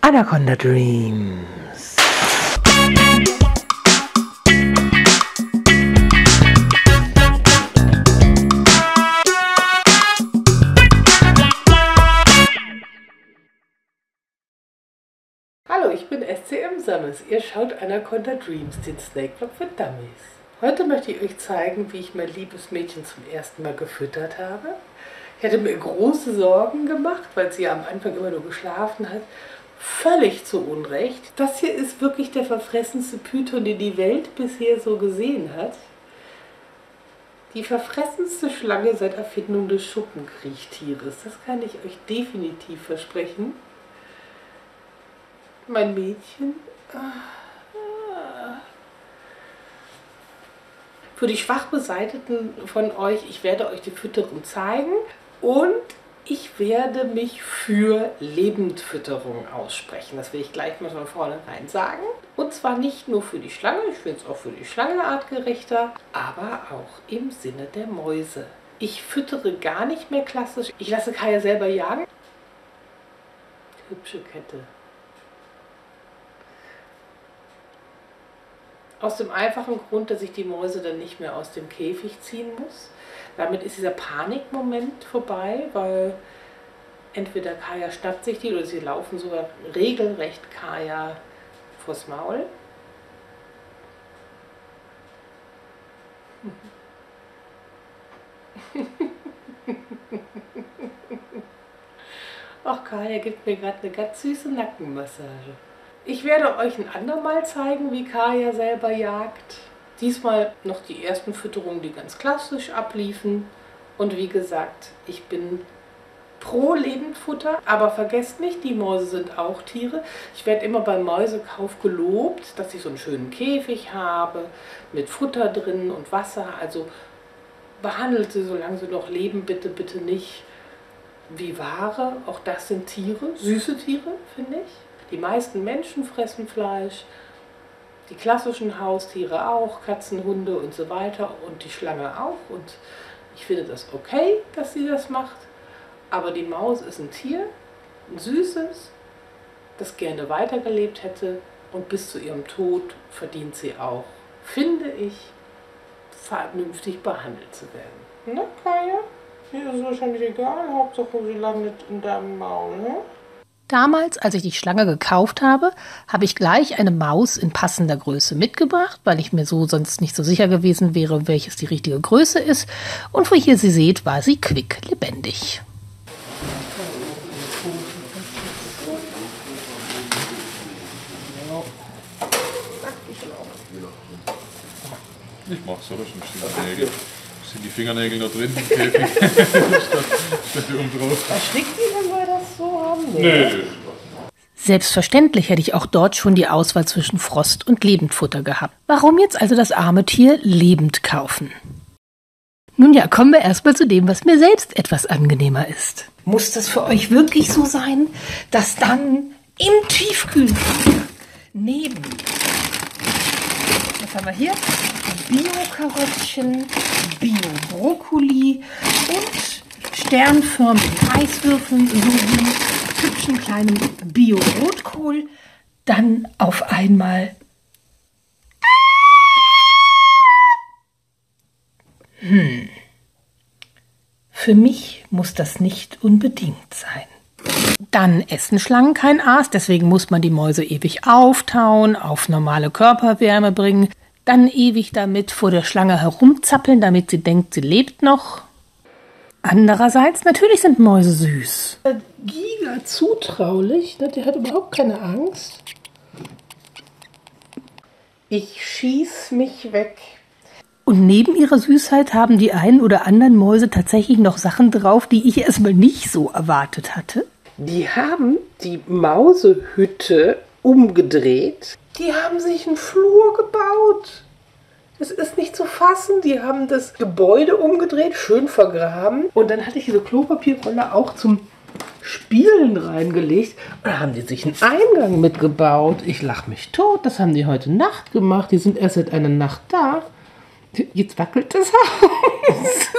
Anaconda Dreams. Hallo, ich bin SCM Sammes. Ihr schaut Anaconda Dreams, den Snake Vlog für Dummies. Heute möchte ich euch zeigen, wie ich mein liebes Mädchen zum ersten Mal gefüttert habe. Ich hatte mir große Sorgen gemacht, weil sie ja am Anfang immer nur geschlafen hat. Völlig zu Unrecht. Das hier ist wirklich der verfressenste Python, den die Welt bisher so gesehen hat. Die verfressenste Schlange seit Erfindung des Schuppenkriechtiers. Das kann ich euch definitiv versprechen. Mein Mädchen. Für die schwach Beseiteten von euch, ich werde euch die Fütterung zeigen und ich werde mich für Lebendfütterung aussprechen. Das will ich gleich mal von vornherein sagen. Und zwar nicht nur für die Schlange, ich finde es auch für die Schlange artgerechter, aber auch im Sinne der Mäuse. Ich füttere gar nicht mehr klassisch. Ich lasse Kaya selber jagen. Hübsche Kette. Aus dem einfachen Grund, dass ich die Mäuse dann nicht mehr aus dem Käfig ziehen muss. Damit ist dieser Panikmoment vorbei, weil entweder Kaya schnappt sich die oder sie laufen sogar regelrecht Kaya vors Maul. Ach, Kaya gibt mir gerade eine ganz süße Nackenmassage. Ich werde euch ein andermal zeigen, wie Kaya selber jagt. Diesmal noch die ersten Fütterungen, die ganz klassisch abliefen. Und wie gesagt, ich bin pro Lebendfutter. Aber vergesst nicht, die Mäuse sind auch Tiere. Ich werde immer beim Mäusekauf gelobt, dass ich so einen schönen Käfig habe, mit Futter drin und Wasser. Also behandelt sie, solange sie noch leben, bitte, bitte nicht wie Ware. Auch das sind Tiere, süße Tiere, finde ich. Die meisten Menschen fressen Fleisch, die klassischen Haustiere auch, Katzen, Hunde und so weiter und die Schlange auch. Und ich finde das okay, dass sie das macht. Aber die Maus ist ein Tier, ein süßes, das gerne weitergelebt hätte und bis zu ihrem Tod verdient sie auch, finde ich, vernünftig behandelt zu werden. Na, Kaya? Mir ist es wahrscheinlich egal, Hauptsache sie landet in deinem Maul, ne? Damals, als ich die Schlange gekauft habe, habe ich gleich eine Maus in passender Größe mitgebracht, weil ich mir so sonst nicht so sicher gewesen wäre, welches die richtige Größe ist. Und wie ihr sie seht, war sie quicklebendig. Ich mach's so, das sind die Nägel. Sind die Fingernägel noch drin im Käfig? Statt oben drauf. Erstickt die, wenn wir das so haben? Nee. Selbstverständlich hätte ich auch dort schon die Auswahl zwischen Frost- und Lebendfutter gehabt. Warum jetzt also das arme Tier lebend kaufen? Nun ja, kommen wir erstmal zu dem, was mir selbst etwas angenehmer ist. Muss das für euch wirklich so sein, dass dann im Tiefkühlfach neben, was haben wir hier? Bio-Karottchen, Bio-Brokkoli und sternförmigen Eiswürfeln sowie hübschen kleinen Bio-Rotkohl dann auf einmal Für mich muss das nicht unbedingt sein. Dann essen Schlangen kein Aas, deswegen muss man die Mäuse ewig auftauen, auf normale Körperwärme bringen, dann ewig damit vor der Schlange herumzappeln, damit sie denkt, sie lebt noch. Andererseits, natürlich sind Mäuse süß. Giga zutraulich, der hat überhaupt keine Angst. Ich schieß mich weg. Und neben ihrer Süßheit haben die einen oder anderen Mäuse tatsächlich noch Sachen drauf, die ich erstmal nicht so erwartet hatte. Die haben die Mausehütte umgedreht. Die haben sich einen Flur gebaut. Das ist nicht zu fassen. Die haben das Gebäude umgedreht, schön vergraben. Und dann hatte ich diese Klopapierrolle auch zum Spielen reingelegt. Und da haben die sich einen Eingang mitgebaut. Ich lache mich tot. Das haben die heute Nacht gemacht. Die sind erst seit einer Nacht da. Jetzt wackelt das Haus.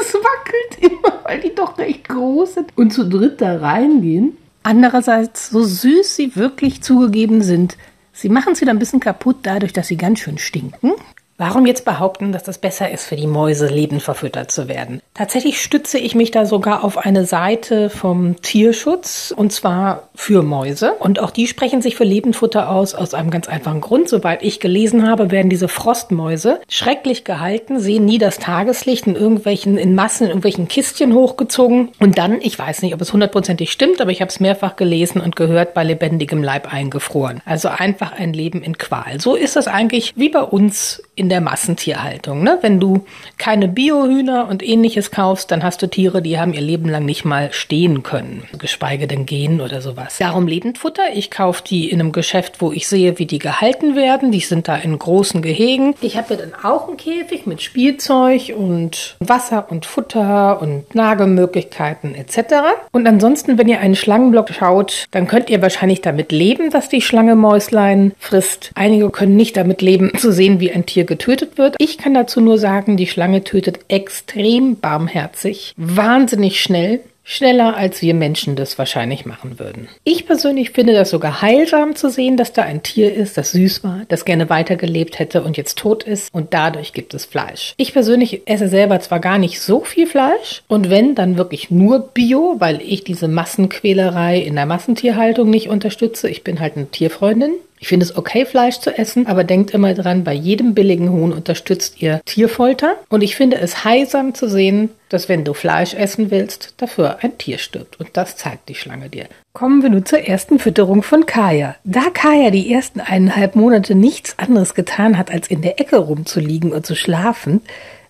Es wackelt immer, weil die doch recht groß sind. Und zu dritt da reingehen. Andererseits, so süß sie wirklich zugegeben sind, sie machen sie dann ein bisschen kaputt dadurch, dass sie ganz schön stinken. Warum jetzt behaupten, dass das besser ist für die Mäuse, lebend verfüttert zu werden? Tatsächlich stütze ich mich da sogar auf eine Seite vom Tierschutz, und zwar für Mäuse. Und auch die sprechen sich für Lebendfutter aus einem ganz einfachen Grund. Soweit ich gelesen habe, werden diese Frostmäuse schrecklich gehalten, sehen nie das Tageslicht in Massen in irgendwelchen Kistchen hochgezogen. Und dann, ich weiß nicht, ob es 100%ig stimmt, aber ich habe es mehrfach gelesen und gehört, bei lebendigem Leib eingefroren. Also einfach ein Leben in Qual. So ist das eigentlich wie bei uns in der Massentierhaltung. Ne? Wenn du keine Biohühner und ähnliches kaufst, dann hast du Tiere, die haben ihr Leben lang nicht mal stehen können, geschweige denn gehen oder sowas. Darum Lebendfutter. Ich kaufe die in einem Geschäft, wo ich sehe, wie die gehalten werden. Die sind da in großen Gehegen. Ich habe ja dann auch einen Käfig mit Spielzeug und Wasser und Futter und Nagemöglichkeiten etc. Und ansonsten, wenn ihr einen Schlangenblock schaut, dann könnt ihr wahrscheinlich damit leben, dass die Schlange Mäuslein frisst. Einige können nicht damit leben, zu sehen, wie ein Tier getötet wird. Ich kann dazu nur sagen, die Schlange tötet extrem barmherzig, wahnsinnig schnell, schneller als wir Menschen das wahrscheinlich machen würden. Ich persönlich finde das sogar heilsam zu sehen, dass da ein Tier ist, das süß war, das gerne weitergelebt hätte und jetzt tot ist, und dadurch gibt es Fleisch. Ich persönlich esse selber zwar gar nicht so viel Fleisch, und wenn, dann wirklich nur Bio, weil ich diese Massenquälerei in der Massentierhaltung nicht unterstütze. Ich bin halt eine Tierfreundin. Ich finde es okay, Fleisch zu essen, aber denkt immer dran, bei jedem billigen Huhn unterstützt ihr Tierfolter. Und ich finde es heilsam zu sehen, dass wenn du Fleisch essen willst, dafür ein Tier stirbt. Und das zeigt die Schlange dir. Kommen wir nun zur ersten Fütterung von Kaya. Da Kaya die ersten 1,5 Monate nichts anderes getan hat, als in der Ecke rumzuliegen und zu schlafen,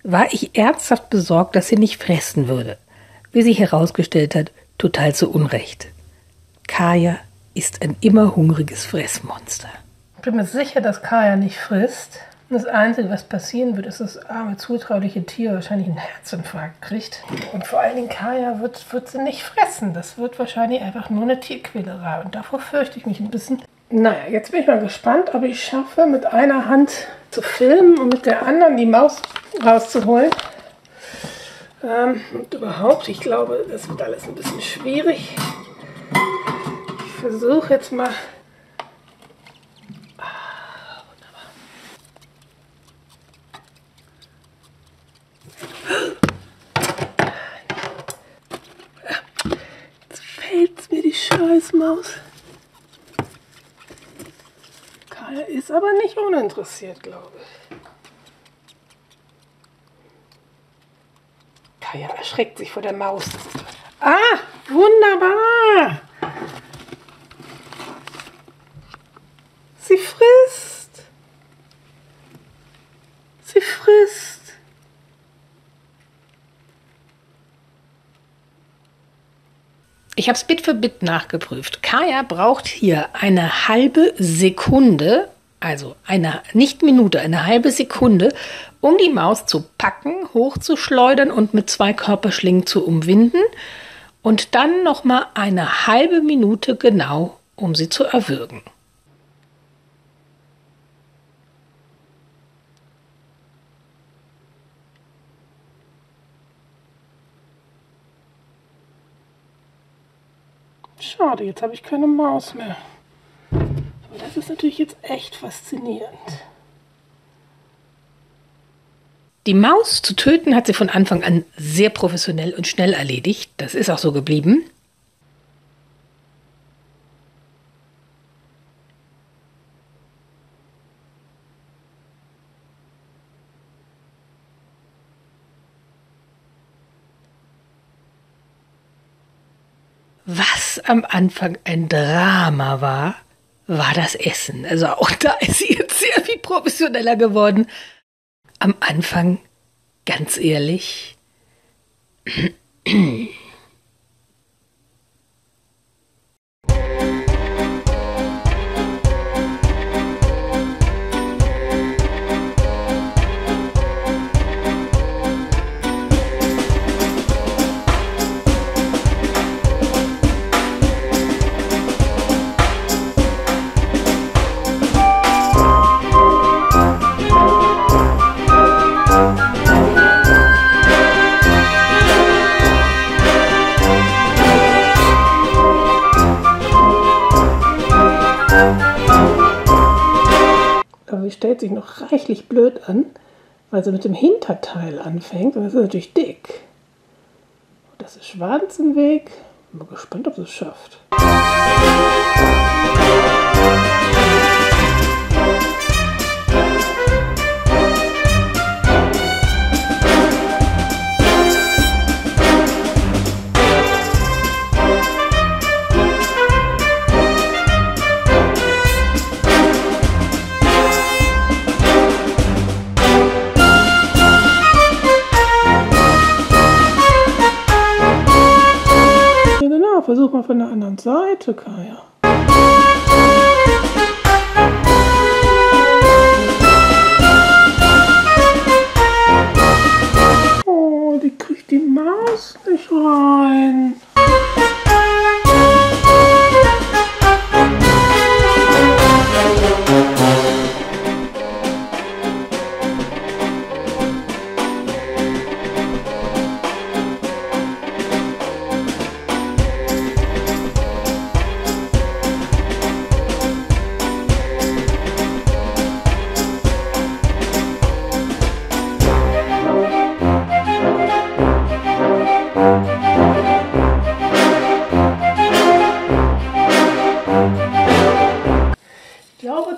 war ich ernsthaft besorgt, dass sie nicht fressen würde. Wie sich herausgestellt hat, total zu Unrecht. Kaya ist ein immer hungriges Fressmonster. Ich bin mir sicher, dass Kaya nicht frisst. Das Einzige, was passieren wird, ist, dass das arme, zutrauliche Tier wahrscheinlich einen Herzinfarkt kriegt. Und vor allen Dingen Kaya wird sie nicht fressen. Das wird wahrscheinlich einfach nur eine Tierquälerei. Und davor fürchte ich mich ein bisschen. Naja, jetzt bin ich mal gespannt, ob ich schaffe, mit einer Hand zu filmen und mit der anderen die Maus rauszuholen. Und überhaupt, ich glaube, das wird alles ein bisschen schwierig. Ich versuche jetzt mal. Wunderbar. Jetzt fällt mir die Scheißmaus. Kaya ist aber nicht uninteressiert, glaube ich. Kaya erschreckt sich vor der Maus. Ah, wunderbar! Sie frisst. Sie frisst. Ich habe es Bit für Bit nachgeprüft. Kaya braucht hier eine halbe Sekunde, also nicht Minute, eine halbe Sekunde, um die Maus zu packen, hochzuschleudern und mit 2 Körperschlingen zu umwinden. Und dann nochmal eine halbe Minute genau, um sie zu erwürgen. Schade, jetzt habe ich keine Maus mehr. Aber das ist natürlich jetzt echt faszinierend. Die Maus zu töten hat sie von Anfang an sehr professionell und schnell erledigt. Das ist auch so geblieben. Was am Anfang ein Drama war, war das Essen. Also auch da ist sie jetzt sehr viel professioneller geworden. Am Anfang, ganz ehrlich, sie stellt sich noch reichlich blöd an, weil sie mit dem Hinterteil anfängt. Und das ist natürlich dick. Das ist Schwanz im Weg. Bin mal gespannt, ob sie es schafft. Versuch mal von der anderen Seite, Kaya. Oh, die kriegt die Maus nicht rein.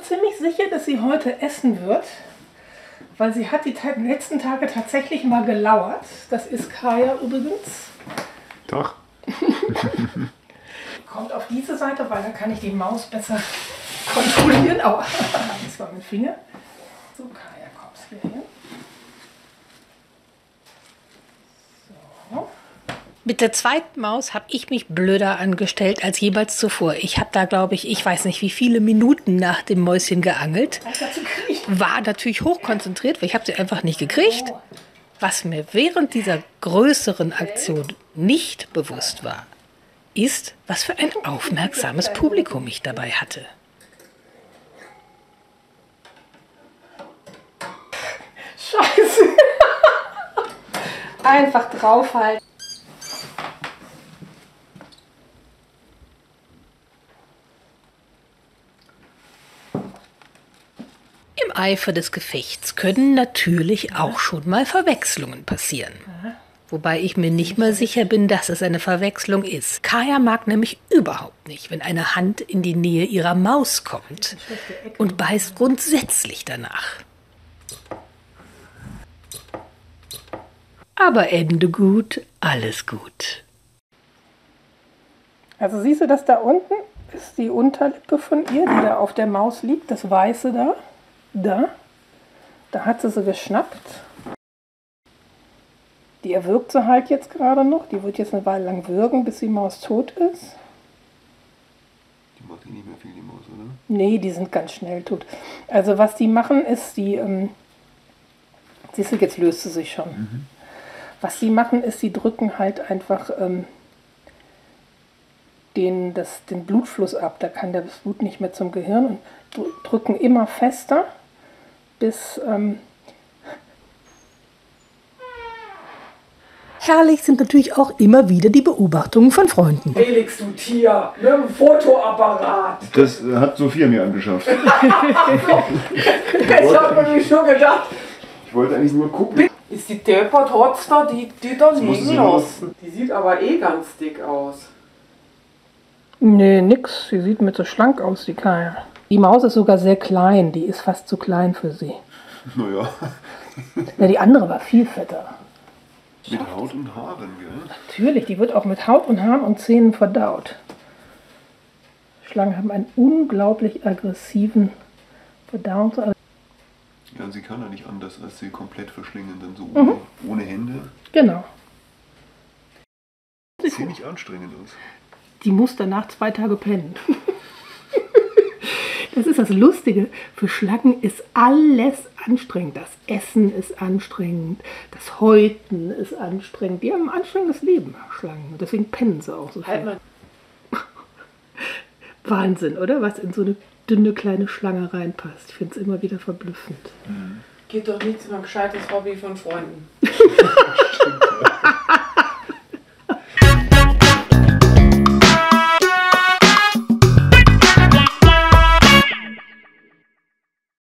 Ziemlich sicher, dass sie heute essen wird, weil sie hat die letzten Tage tatsächlich mal gelauert. Das ist Kaya übrigens. Doch. Kommt auf diese Seite, weil da kann ich die Maus besser kontrollieren. Aua, das war mein Finger. So, Kaya, kommst hier hin. So. Mit der zweiten Maus habe ich mich blöder angestellt als jemals zuvor. Ich habe da, glaube ich weiß nicht, wie viele Minuten nach dem Mäuschen geangelt. War natürlich hochkonzentriert, weil ich habe sie einfach nicht gekriegt. Was mir während dieser größeren Aktion nicht bewusst war, ist, was für ein aufmerksames Publikum ich dabei hatte. Scheiße. Einfach draufhalten. Im Eifer des Gefechts können natürlich auch schon mal Verwechslungen passieren. Wobei ich mir nicht mal sicher bin, dass es eine Verwechslung ist. Kaya mag nämlich überhaupt nicht, wenn eine Hand in die Nähe ihrer Maus kommt und beißt grundsätzlich danach. Aber Ende gut, alles gut. Also siehst du, das da unten ist die Unterlippe von ihr, die da auf der Maus liegt, das Weiße da. Da hat sie geschnappt. Die erwürgt sie halt jetzt gerade noch. Die wird jetzt eine Weile lang würgen, bis die Maus tot ist. Die macht nicht mehr viel, die Maus, oder? Nee, die sind ganz schnell tot. Also was die machen ist, siehst du, jetzt löst sie sich schon. Mhm. Was die machen ist, die drücken halt einfach den Blutfluss ab. Da kann das Blut nicht mehr zum Gehirn und drücken immer fester, bis... Herrlich sind natürlich auch immer wieder die Beobachtungen von Freunden. Felix, du Tier, mit dem Fotoapparat. Das hat Sophia mir angeschafft. Ich habe mir schon gedacht. Ich wollte eigentlich nur gucken. Ist die deppert hat's da, die da liegen lassen. Die sieht aber eh ganz dick aus. Nee, nix. Sie sieht mir so schlank aus, die Kaya. Die Maus ist sogar sehr klein. Die ist fast zu klein für sie. Naja. Ja, die andere war viel fetter. Mit Haut und Haaren, gell? Natürlich, die wird auch mit Haut und Haaren und Zähnen verdaut. Schlangen haben einen unglaublich aggressiven Verdauungs... Ja, und sie kann ja nicht anders, als sie komplett verschlingen, dann so ohne Hände. Genau. Sieht nicht anstrengend aus. Die muss danach 2 Tage pennen. Das ist das Lustige. Für Schlangen ist alles anstrengend. Das Essen ist anstrengend. Das Häuten ist anstrengend. Die haben ein anstrengendes Leben, Schlangen. Und deswegen pennen sie auch so viel. Wahnsinn, oder? Was in so eine dünne kleine Schlange reinpasst. Ich finde es immer wieder verblüffend. Geht doch nichts über ein gescheites Hobby von Freunden.